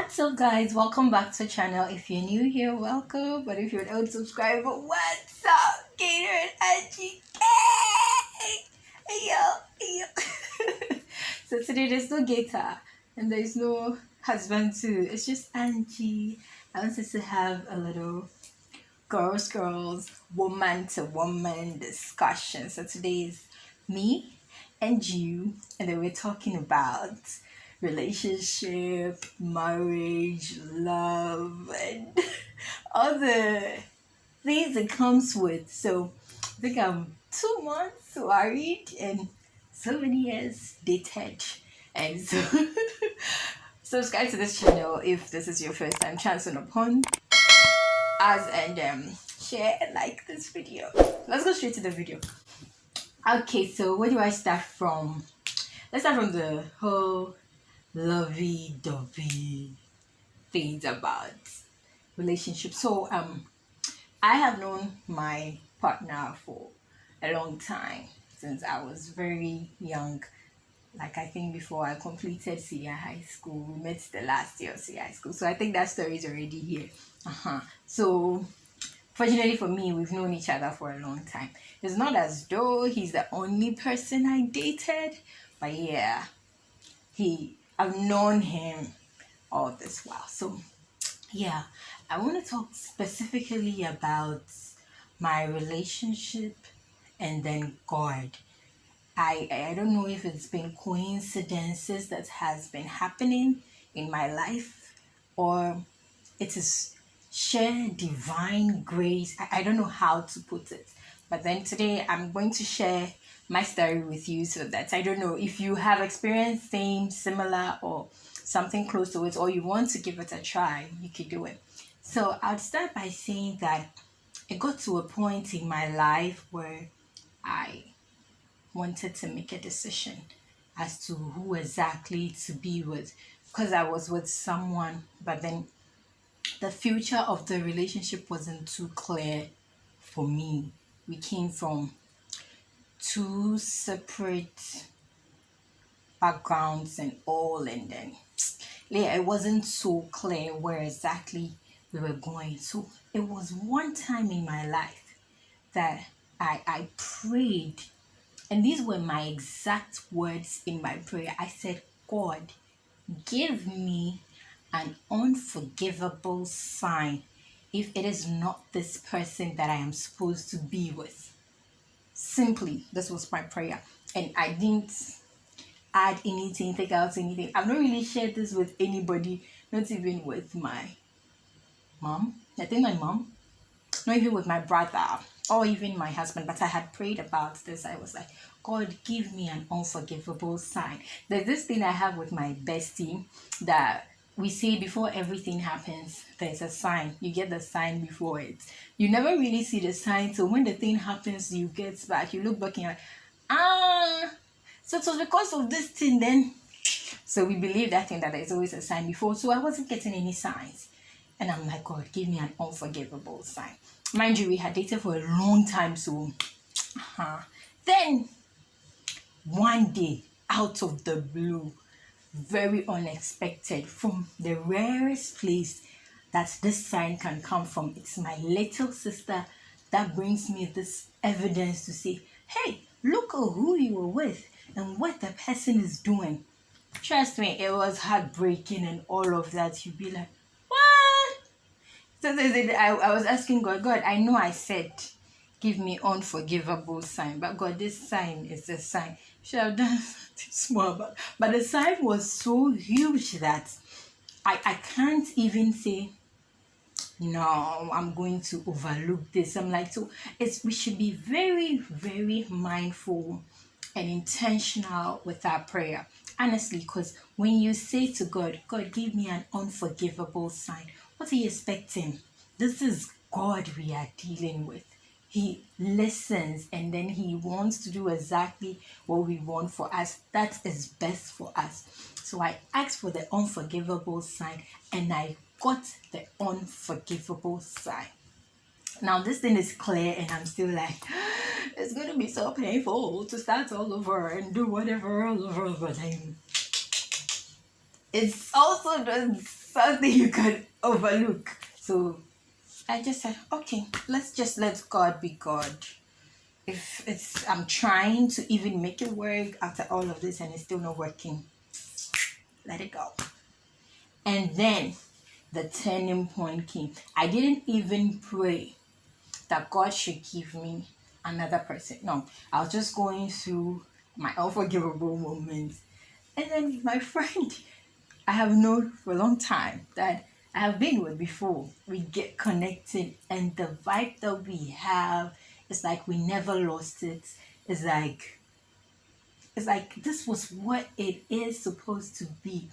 What's up, guys? Welcome back to the channel. If you're new here, welcome. But if you're an old subscriber, what's up, Gator and Angie? Hey, yo. So today there's no Gator and there's no husband too. It's just Angie. I wanted to have a little girls, woman to woman discussion. So today is me and you, and then we're talking about relationship, marriage, love, and all the things it comes with. So I think I'm 2 months married and so many years dated. And so subscribe to this channel if this is your first time chancing upon us, and share and like this video. Let's go straight to the video. Okay, so where do I start from? Let's start from the whole lovey-dovey things about relationships. So I have known my partner for a long time, since I was very young. Like, I think before I completed senior high school, we met the last year of senior high school. So I think that story is already here. So fortunately for me, we've known each other for a long time. It's not as though he's the only person I dated, but yeah, I've known him all this while. So yeah, I want to talk specifically about my relationship and then God. I don't know if it's been coincidences that has been happening in my life, or it is sheer divine grace. I don't know how to put it. But then today I'm going to share my story with you, so that I don't know if you have experienced same, similar, or something close to it, or you want to give it a try, you could do it. So I'll start by saying that it got to a point in my life where I wanted to make a decision as to who exactly to be with, because I was with someone, but then the future of the relationship wasn't too clear for me. We came from two separate backgrounds and all, and then yeah, it wasn't so clear where exactly we were going. So it was one time in my life that I prayed, and these were my exact words in my prayer. I said, God, give me an unforgivable sign if it is not this person that I am supposed to be with. Simply, this was my prayer. And I didn't add anything, take out anything. I've not really shared this with anybody, not even with my mom. I think my mom, not even with my brother or even my husband, but I had prayed about this. I was like, God, give me an unforgivable sign. There's this thing I have with my bestie that we say before everything happens, there's a sign. You get the sign before it. You never really see the sign. So when the thing happens, you get back, you look back and you're like, so it was because of this thing then. So we believe that thing, that there's always a sign before. So I wasn't getting any signs. And I'm like, God, give me an unforgivable sign. Mind you, we had dated for a long time. So then one day, out of the blue, very unexpected, from the rarest place that this sign can come from, it's my little sister that brings me this evidence to say, hey, look at who you were with and what the person is doing. Trust me, it was heartbreaking and all of that. You'd be like, what? So I was asking God, I know I said, give me unforgivable sign, but God, this sign is a sign. Should have done something small, but the sign was so huge that I can't even say, no, I'm going to overlook this. I'm like, so we should be very, very mindful and intentional with our prayer. Honestly, because when you say to God, God, give me an unforgivable sign, what are you expecting? This is God we are dealing with. He listens, and then he wants to do exactly what we want for us. That is best for us. So I asked for the unforgivable sign, and I got the unforgivable sign. Now this thing is clear, and I'm still like, it's going to be so painful to start all over and do whatever all over, but it's also just something you can overlook. So I just said, okay, let's just let God be God. If it's I'm trying to even make it work after all of this and it's still not working, let it go. And then the turning point came. I didn't even pray that God should give me another person. No, I was just going through my unforgivable moments. And then my friend I have known for a long time that I have been with before, we get connected, and the vibe that we have is like we never lost it. It's like it's like this was what it is supposed to be.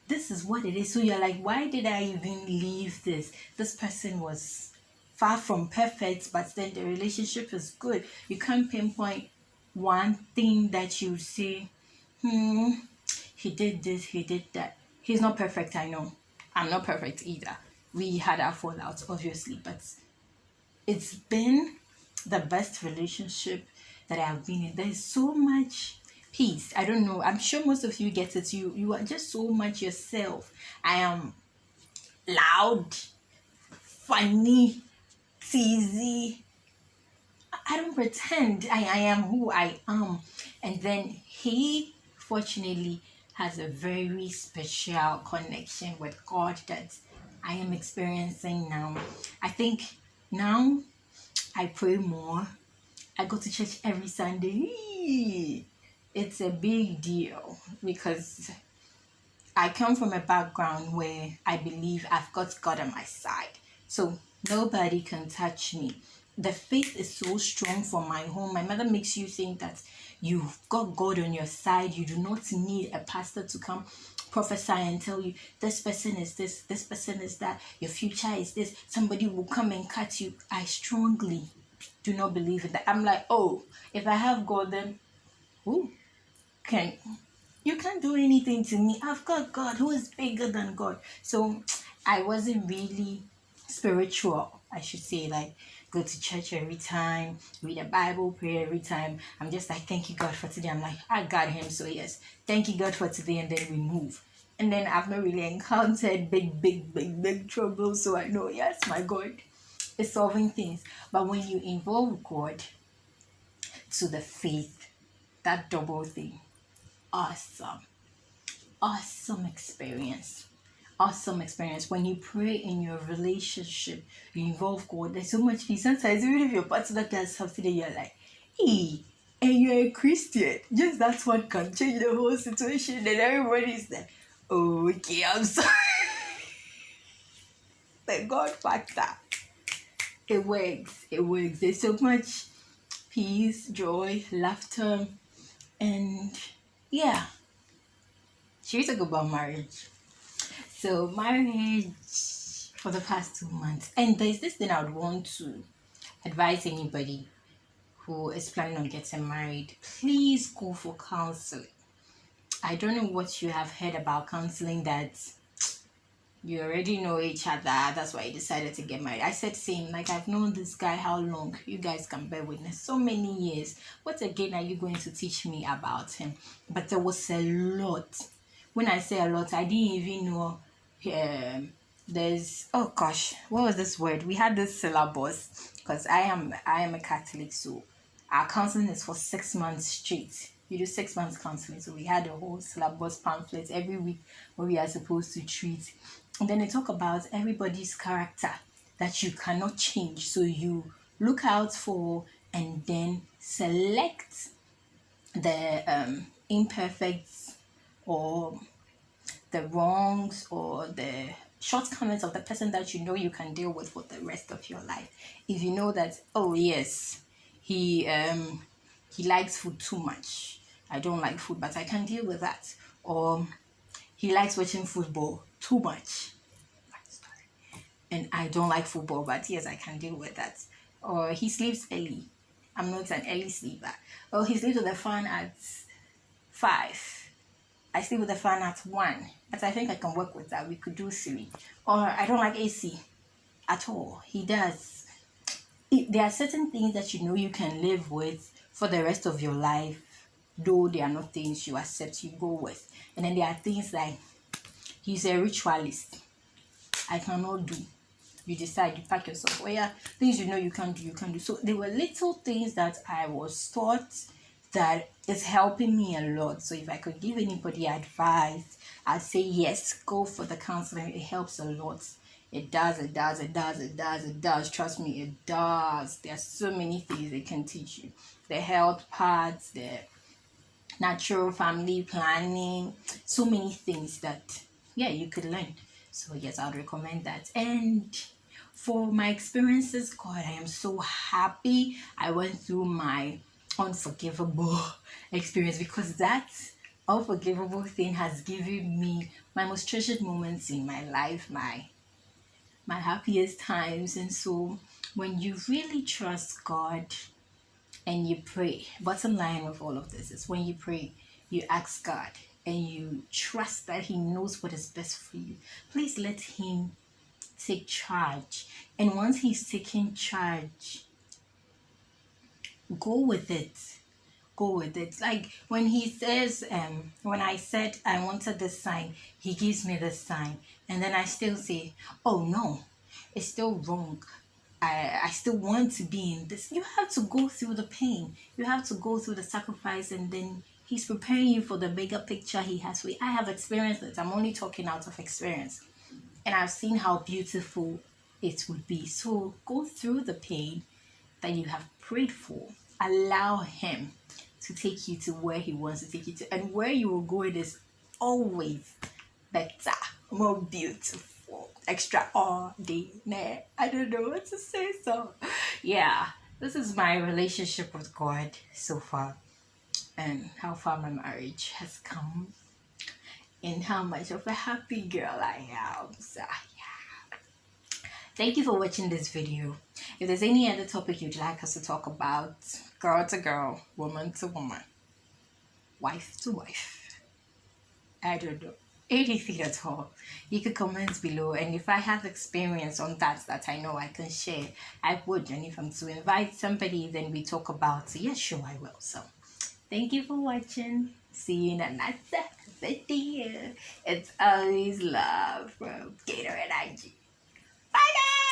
This is what it is. So you're like, why did I even leave this? This person was far from perfect, but then the relationship is good. You can't pinpoint one thing that you say, he did this, he did that. He's not perfect, I know. I'm not perfect either. We had our fallouts, obviously, but it's been the best relationship that I have been in. There's so much peace. I don't know. I'm sure most of you get it. You are just so much yourself. I am loud, funny, cheesy. I don't pretend. I am who I am. And then he fortunately has a very special connection with God that I am experiencing now. I think now I pray more. I go to church every Sunday. It's a big deal because I come from a background where I believe I've got God on my side. So nobody can touch me. The faith is so strong for my home. My mother makes you think that you've got God on your side. You do not need a pastor to come prophesy and tell you this person is this person is that, your future is this, somebody will come and cut you. I strongly do not believe in that. I'm like, oh, if I have God, then who can you can't do anything to me. I've got God who is bigger than God. So I wasn't really spiritual, I should say, like go to church every time, read a Bible, pray every time. I'm just like, thank you God for today. I'm like, I got him, so yes, thank you God for today, and then we move. And then I've not really encountered big trouble. So I know, yes, my God is solving things. But when you involve God to the faith, that double thing, awesome. Awesome experience. Awesome experience. When you pray in your relationship, you involve God, there's so much peace. Sometimes even if your partner does something and you're like, hey, and you're a Christian, just that one can change the whole situation, and everybody's like, oh, okay, I'm sorry. The God factor. It works. It works. There's so much peace, joy, laughter, and yeah. Should we talk about marriage? So marriage for the past 2 months, and there's this thing I would want to advise anybody who is planning on getting married. Please go for counseling. I don't know what you have heard about counseling, that you already know each other, that's why you decided to get married. I said same, like I've known this guy how long? You guys can bear witness, so many years. What again are you going to teach me about him? But there was a lot. When I say a lot, I didn't even know there's, oh gosh, what was this word? We had this syllabus because I am a Catholic, so our counseling is for 6 months straight. You do 6 months counseling, so we had a whole syllabus pamphlet every week where we are supposed to treat. And then they talk about everybody's character that you cannot change, so you look out for and then select the imperfects or the wrongs or the shortcomings of the person that you know you can deal with for the rest of your life. If you know that, oh yes, he likes food too much, I don't like food but I can deal with that. Or he likes watching football too much and I don't like football, but yes, I can deal with that. Or he sleeps early, I'm not an early sleeper. Or he sleeps with the fan at 5, I sleep with the fan at 1, but I think I can work with that. We could do 3. Or I don't like AC at all. He does. There are certain things that you know you can live with for the rest of your life, though they are not things you accept, you go with. And then there are things like He's a ritualist. I cannot do. You decide, you pack yourself. Oh yeah, things you know you can't do, you can't do. So there were little things that I was taught that is helping me a lot. So if I could give anybody advice, I'd say yes, go for the counseling. It helps a lot. It does, it does, it does, it does, it does. Trust me, it does. There's so many things it can teach you. The health parts, the natural family planning, so many things that yeah you could learn. So yes, I would recommend that. And for my experiences, God, I am so happy I went through my unforgivable experience, because that unforgivable thing has given me my most treasured moments in my life, my happiest times. And so when you really trust God and you pray, bottom line of all of this is when you pray, you ask God and you trust that He knows what is best for you. Please let Him take charge. And once He's taking charge, go with it. Go with it. Like when He says, when I said I wanted this sign, He gives me this sign. And then I still say, oh no, it's still wrong. I still want to be in this. You have to go through the pain. You have to go through the sacrifice, and then He's preparing you for the bigger picture He has for you. I have experienced it. I'm only talking out of experience. And I've seen how beautiful it would be. So go through the pain that you have prayed for. Allow Him to take you to where He wants to take you to. And where you will go, it is always better, more beautiful, extraordinary. I don't know what to say. So, yeah, this is my relationship with God so far, and how far my marriage has come, and how much of a happy girl I am. So, yeah. Thank you for watching this video. If there's any other topic you'd like us to talk about, girl to girl, woman to woman, wife to wife, I don't know, anything at all, you could comment below. And if I have experience on that I know I can share, I would. And if I'm to invite somebody, then we talk about it. Yes, sure, I will. So thank you for watching. See you in another video. It's always love from Gator and IG. Bye guys.